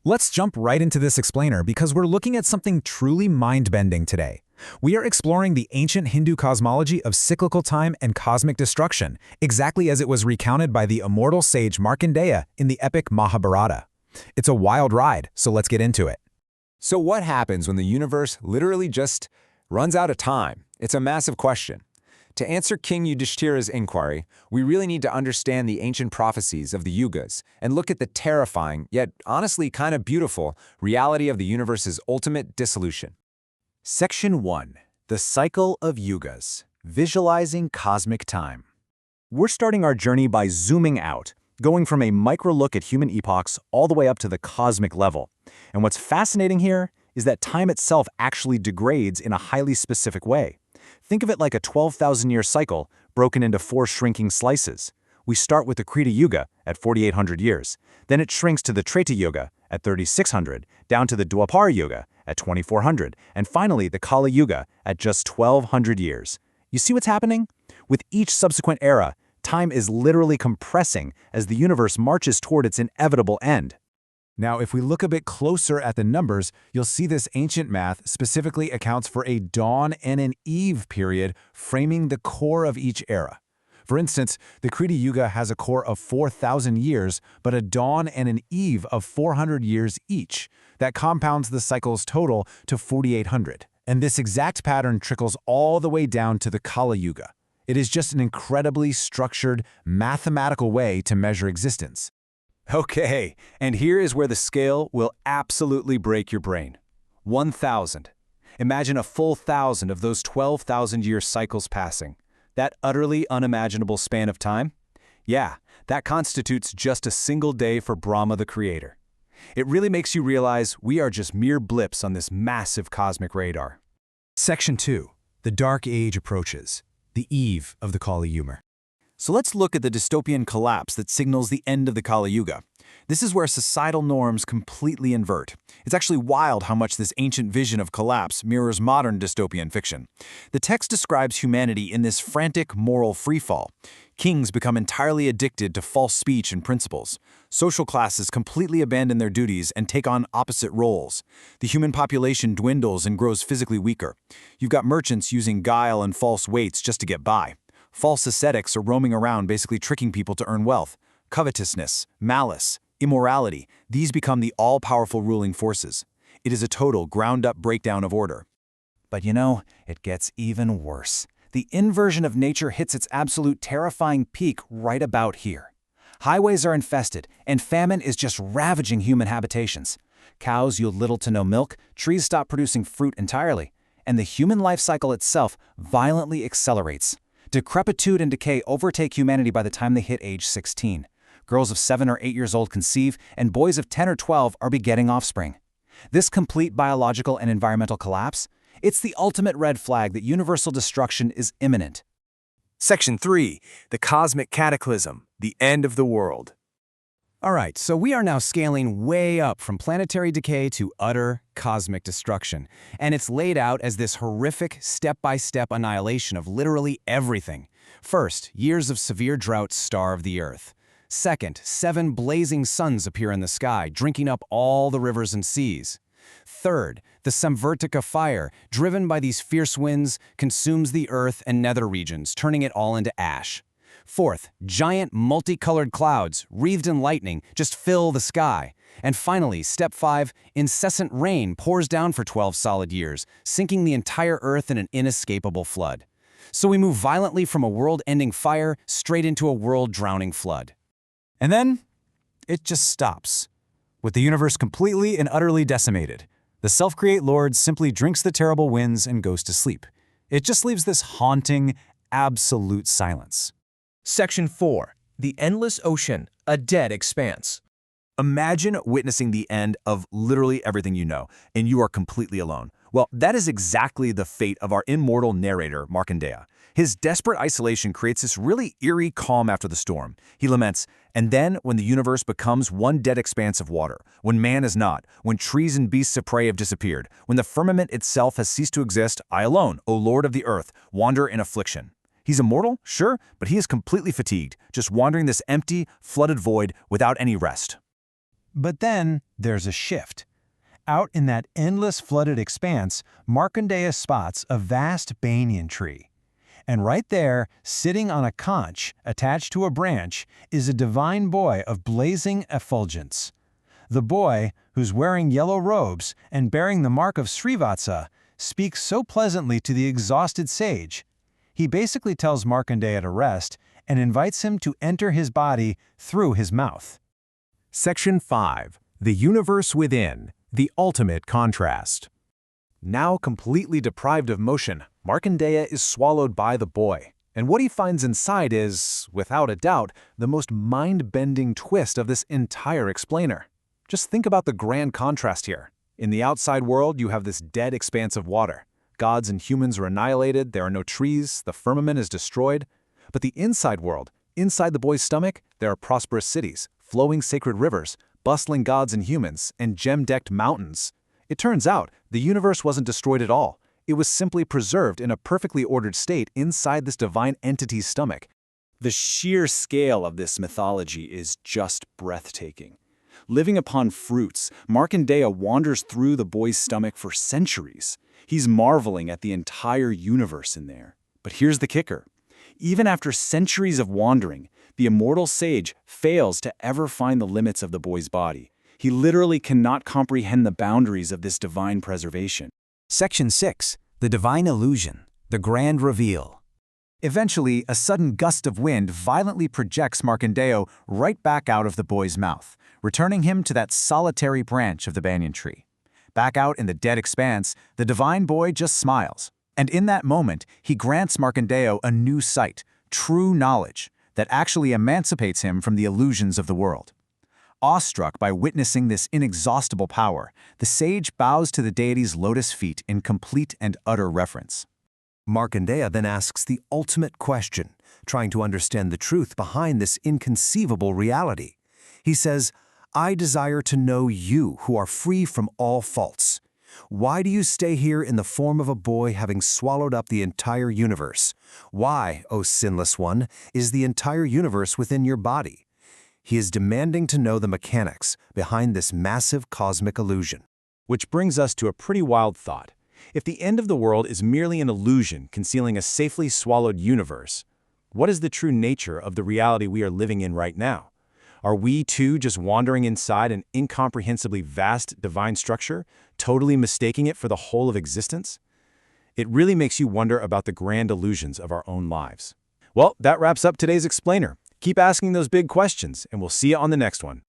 Let's jump right into this explainer because we're looking at something truly mind-bending today. We are exploring the ancient Hindu cosmology of cyclical time and cosmic destruction, exactly as it was recounted by the immortal sage Markandeya in the epic Mahabharata. It's a wild ride, so let's get into it. So what happens when the universe literally just runs out of time? It's a massive question. To answer King Yudhishthira's inquiry, we really need to understand the ancient prophecies of the Yugas and look at the terrifying, yet honestly kind of beautiful, reality of the universe's ultimate dissolution. Section 1. The Cycle of Yugas. Visualizing Cosmic Time. We're starting our journey by zooming out, going from a micro look at human epochs all the way up to the cosmic level. And what's fascinating here is that time itself actually degrades in a highly specific way. Think of it like a 12,000-year cycle broken into 4 shrinking slices. We start with the Kali Yuga at 4,800 years. Then it shrinks to the Treta Yuga at 3,600, down to the Dwapara Yuga at 2,400, and finally the Kali Yuga at just 1,200 years. You see what's happening? With each subsequent era, time is literally compressing as the universe marches toward its inevitable end. Now, if we look a bit closer at the numbers, you'll see this ancient math specifically accounts for a dawn and an eve period framing the core of each era. For instance, the Kali Yuga has a core of 4,000 years, but a dawn and an eve of 400 years each. That compounds the cycle's total to 4,800. And this exact pattern trickles all the way down to the Kali Yuga. It is just an incredibly structured, mathematical way to measure existence. Okay, and here is where the scale will absolutely break your brain. 1,000. Imagine a full 1,000 of those 12,000-year cycles passing. That utterly unimaginable span of time? Yeah, that constitutes just a single day for Brahma the Creator. It really makes you realize we are just mere blips on this massive cosmic radar. Section 2. The Dark Age approaches. The eve of the Kali Yuga. So let's look at the dystopian collapse that signals the end of the Kali Yuga. This is where societal norms completely invert. It's actually wild how much this ancient vision of collapse mirrors modern dystopian fiction. The text describes humanity in this frantic moral freefall. Kings become entirely addicted to false speech and principles. Social classes completely abandon their duties and take on opposite roles. The human population dwindles and grows physically weaker. You've got merchants using guile and false weights just to get by. False ascetics are roaming around basically tricking people to earn wealth. Covetousness, malice, immorality, these become the all-powerful ruling forces. It is a total ground-up breakdown of order. But you know, it gets even worse. The inversion of nature hits its absolute terrifying peak right about here. Highways are infested, and famine is just ravaging human habitations. Cows yield little to no milk, trees stop producing fruit entirely, and the human life cycle itself violently accelerates. Decrepitude and decay overtake humanity by the time they hit age 16. Girls of 7 or 8 years old conceive, and boys of 10 or 12 are begetting offspring. This complete biological and environmental collapse, it's the ultimate red flag that universal destruction is imminent. Section 3. The Cosmic Cataclysm. The End of the World. Alright, so we are now scaling way up from planetary decay to utter cosmic destruction. And it's laid out as this horrific step-by-step annihilation of literally everything. First, years of severe drought starve the Earth. Second, 7 blazing suns appear in the sky, drinking up all the rivers and seas. Third, the Samvertika fire, driven by these fierce winds, consumes the Earth and nether regions, turning it all into ash. Fourth, giant multicolored clouds, wreathed in lightning, just fill the sky. And finally, step 5, incessant rain pours down for 12 solid years, sinking the entire Earth in an inescapable flood. So we move violently from a world-ending fire straight into a world-drowning flood. And then, it just stops. With the universe completely and utterly decimated, the self-create Lord simply drinks the terrible winds and goes to sleep. It just leaves this haunting, absolute silence. Section 4. The Endless Ocean. A Dead Expanse. Imagine witnessing the end of literally everything you know, and you are completely alone. Well, that is exactly the fate of our immortal narrator, Markandeya. His desperate isolation creates this really eerie calm after the storm. He laments, and then when the universe becomes one dead expanse of water, when man is not, when trees and beasts of prey have disappeared, when the firmament itself has ceased to exist, I alone, O Lord of the earth, wander in affliction. He's immortal, sure, but he is completely fatigued, just wandering this empty, flooded void without any rest. But then there's a shift. Out in that endless flooded expanse, Markandeya spots a vast banyan tree. And right there, sitting on a conch attached to a branch, is a divine boy of blazing effulgence. The boy, who's wearing yellow robes and bearing the mark of Srivatsa, speaks so pleasantly to the exhausted sage. He basically tells Markandeya to rest and invites him to enter his body through his mouth. Section 5. The Universe Within, the Ultimate Contrast. Now completely deprived of motion, Markandeya is swallowed by the boy. And what he finds inside is, without a doubt, the most mind-bending twist of this entire explainer. Just think about the grand contrast here. In the outside world, you have this dead expanse of water. Gods and humans are annihilated, there are no trees, the firmament is destroyed. But the inside world, inside the boy's stomach, there are prosperous cities, flowing sacred rivers, bustling gods and humans, and gem-decked mountains. It turns out, the universe wasn't destroyed at all. It was simply preserved in a perfectly ordered state inside this divine entity's stomach. The sheer scale of this mythology is just breathtaking. Living upon fruits, Markandeya wanders through the boy's stomach for centuries. He's marveling at the entire universe in there. But here's the kicker. Even after centuries of wandering, the immortal sage fails to ever find the limits of the boy's body. He literally cannot comprehend the boundaries of this divine preservation. Section 6. The Divine Illusion, the Grand Reveal. Eventually, a sudden gust of wind violently projects Markandeya right back out of the boy's mouth, returning him to that solitary branch of the banyan tree. Back out in the dead expanse, the divine boy just smiles. And in that moment, he grants Markandeya a new sight, true knowledge, that actually emancipates him from the illusions of the world. Awestruck by witnessing this inexhaustible power, the sage bows to the deity's lotus feet in complete and utter reverence. Markandeya then asks the ultimate question, trying to understand the truth behind this inconceivable reality. He says, "I desire to know you who are free from all faults. Why do you stay here in the form of a boy having swallowed up the entire universe? Why, O sinless one, is the entire universe within your body?" He is demanding to know the mechanics behind this massive cosmic illusion. Which brings us to a pretty wild thought. If the end of the world is merely an illusion concealing a safely swallowed universe, what is the true nature of the reality we are living in right now? Are we, too, just wandering inside an incomprehensibly vast divine structure, totally mistaking it for the whole of existence? It really makes you wonder about the grand illusions of our own lives. Well, that wraps up today's explainer. Keep asking those big questions, and we'll see you on the next one.